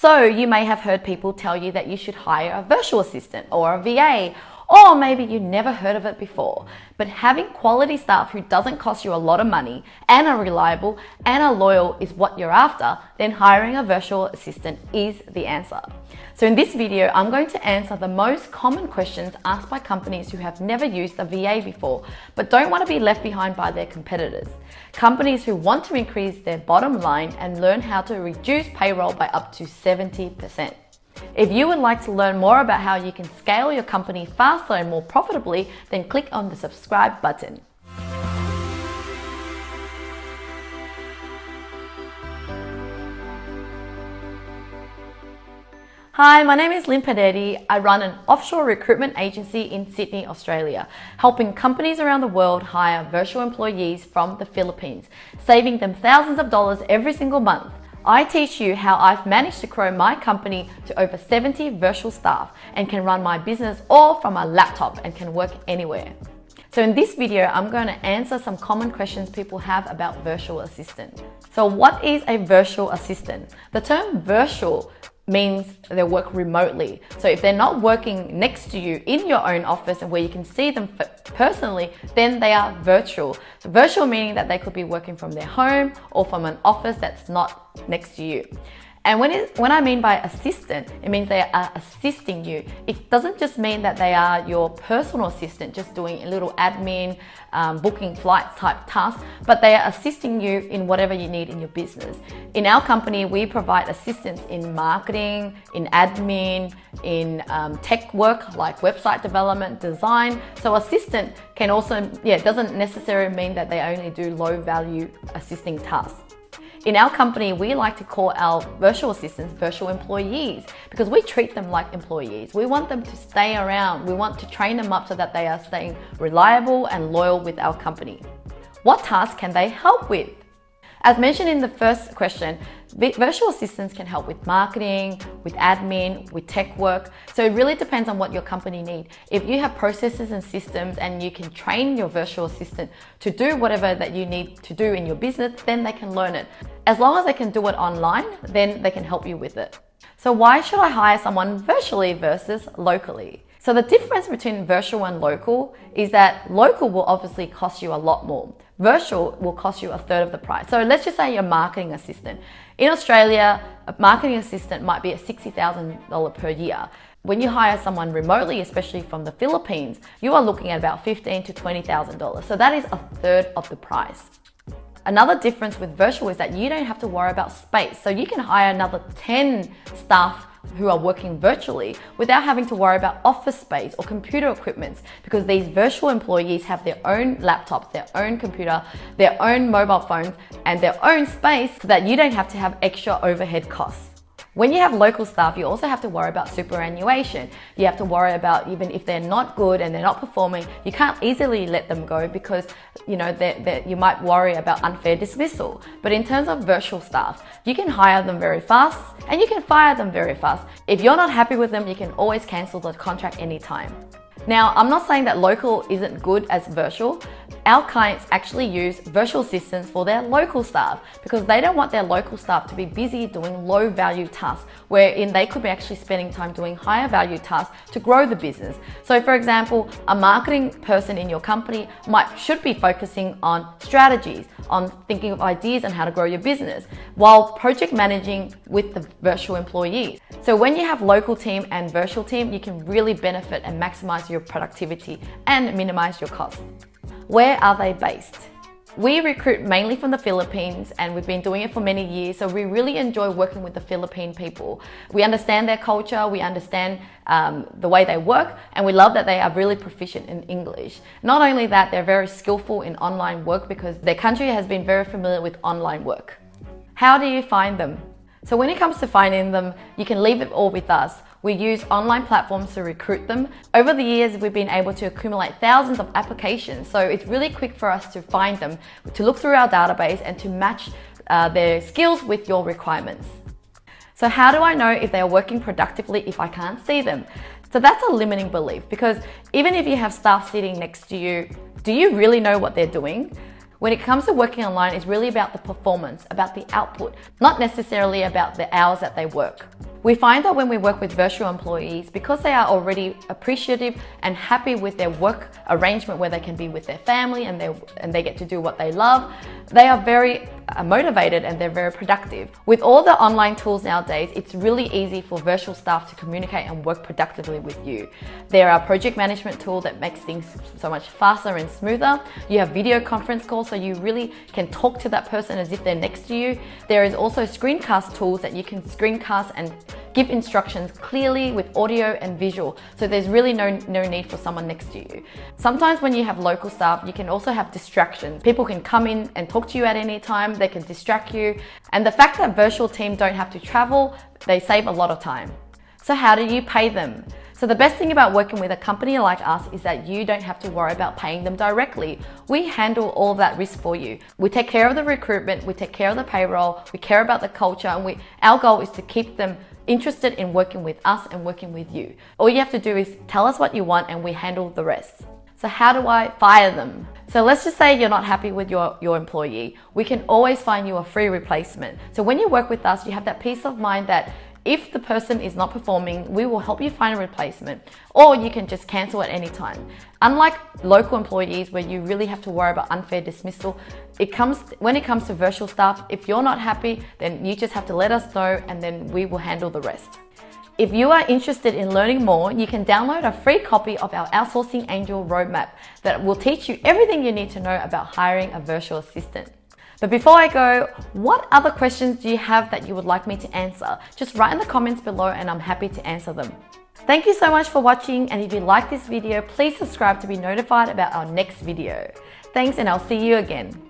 So you may have heard people tell you that you should hire a virtual assistant or a VA, or maybe you never heard of it before. But having quality staff who doesn't cost you a lot of money and are reliable and are loyal is what you're after, then hiring a virtual assistant is the answer. So in this video, I'm going to answer the most common questions asked by companies who have never used a VA before, but don't want to be left behind by their competitors. Companies who want to increase their bottom line and learn how to reduce payroll by up to 70%. If you would like to learn more about how you can scale your company faster and more profitably, then click on the subscribe button. Hi, my name is Linh Podetti. I run an offshore recruitment agency in Sydney, Australia, helping companies around the world hire virtual employees from the Philippines, saving them thousands of dollars every single month. I teach you how I've managed to grow my company to over 70 virtual staff and can run my business all from a laptop and can work anywhere. So in this video, I'm going to answer some common questions people have about virtual assistant. So what is a virtual assistant? The term virtual means they work remotely. So if they're not working next to you in your own office and where you can see them personally, then they are virtual. So virtual meaning that they could be working from their home or from an office that's not next to you. And when I mean by assistant, it means they are assisting you. It doesn't just mean that they are your personal assistant, just doing a little admin, booking flights type tasks, but they are assisting you in whatever you need in your business. In our company, we provide assistance in marketing, in admin, in tech work like website development, design. So assistant can also, it doesn't necessarily mean that they only do low value assisting tasks. In our company, we like to call our virtual assistants virtual employees because we treat them like employees. We want them to stay around. We want to train them up so that they are staying reliable and loyal with our company. What tasks can they help with? As mentioned in the first question, virtual assistants can help with marketing, with admin, with tech work. So it really depends on what your company needs. If you have processes and systems and you can train your virtual assistant to do whatever that you need to do in your business, then they can learn it. As long as they can do it online, then they can help you with it. So why should I hire someone virtually versus locally? So the difference between virtual and local is that local will obviously cost you a lot more. Virtual will cost you a third of the price. So let's just say you're a marketing assistant. In Australia, a marketing assistant might be at $60,000 per year. When you hire someone remotely, especially from the Philippines, you are looking at about $15,000 to $20,000. So that is a third of the price. Another difference with virtual is that you don't have to worry about space. So you can hire another 10 staff who are working virtually without having to worry about office space or computer equipment, because these virtual employees have their own laptops, their own computer, their own mobile phones, and their own space so that you don't have to have extra overhead costs. When you have local staff, you also have to worry about superannuation. You have to worry about even if they're not good and they're not performing, you can't easily let them go because you might worry about unfair dismissal. But in terms of virtual staff, you can hire them very fast and you can fire them very fast. If you're not happy with them, you can always cancel the contract anytime. Now, I'm not saying that local isn't good as virtual. Our clients actually use virtual assistants for their local staff because they don't want their local staff to be busy doing low value tasks, wherein they could be actually spending time doing higher value tasks to grow the business. So for example, a marketing person in your company should be focusing on strategies, on thinking of ideas on how to grow your business, while project managing with the virtual employees. So when you have local team and virtual team, you can really benefit and maximize your productivity and minimize your costs. Where are they based? We recruit mainly from the Philippines and we've been doing it for many years, so we really enjoy working with the Philippine people. We understand their culture, we understand the way they work, and we love that they are really proficient in English. Not only that, they're very skillful in online work because their country has been very familiar with online work. How do you find them? So when it comes to finding them, you can leave it all with us. We use online platforms to recruit them. Over the years, we've been able to accumulate thousands of applications, so it's really quick for us to find them, to look through our database and to match their skills with your requirements. So how do I know if they are working productively if I can't see them? So that's a limiting belief, because even if you have staff sitting next to you, do you really know what they're doing? When it comes to working online, it's really about the performance, about the output, not necessarily about the hours that they work. We find that when we work with virtual employees, because they are already appreciative and happy with their work arrangement where they can be with their family and they get to do what they love, they are very motivated and they're very productive. With all the online tools nowadays, it's really easy for virtual staff to communicate and work productively with you. There are project management tools that makes things so much faster and smoother. You have video conference calls, so you really can talk to that person as if they're next to you. There is also screencast tools that you can screencast and give instructions clearly with audio and visual. So there's really no need for someone next to you. Sometimes when you have local staff, you can also have distractions. People can come in and talk to you at any time. They can distract you. And the fact that virtual teams don't have to travel, they save a lot of time. So how do you pay them? So the best thing about working with a company like us is that you don't have to worry about paying them directly. We handle all of that risk for you. We take care of the recruitment, we take care of the payroll, we care about the culture, and our goal is to keep them interested in working with us and working with you. All you have to do is tell us what you want and we handle the rest. So how do I fire them? So let's just say you're not happy with your employee. We can always find you a free replacement. So when you work with us, you have that peace of mind that if the person is not performing, we will help you find a replacement, or you can just cancel at any time. Unlike local employees where you really have to worry about unfair dismissal, when it comes to virtual staff, if you're not happy, then you just have to let us know and then we will handle the rest. If you are interested in learning more, you can download a free copy of our Outsourcing Angel roadmap that will teach you everything you need to know about hiring a virtual assistant. But before I go, what other questions do you have that you would like me to answer? Just write in the comments below and I'm happy to answer them. Thank you so much for watching, and if you like this video, please subscribe to be notified about our next video. Thanks, and I'll see you again.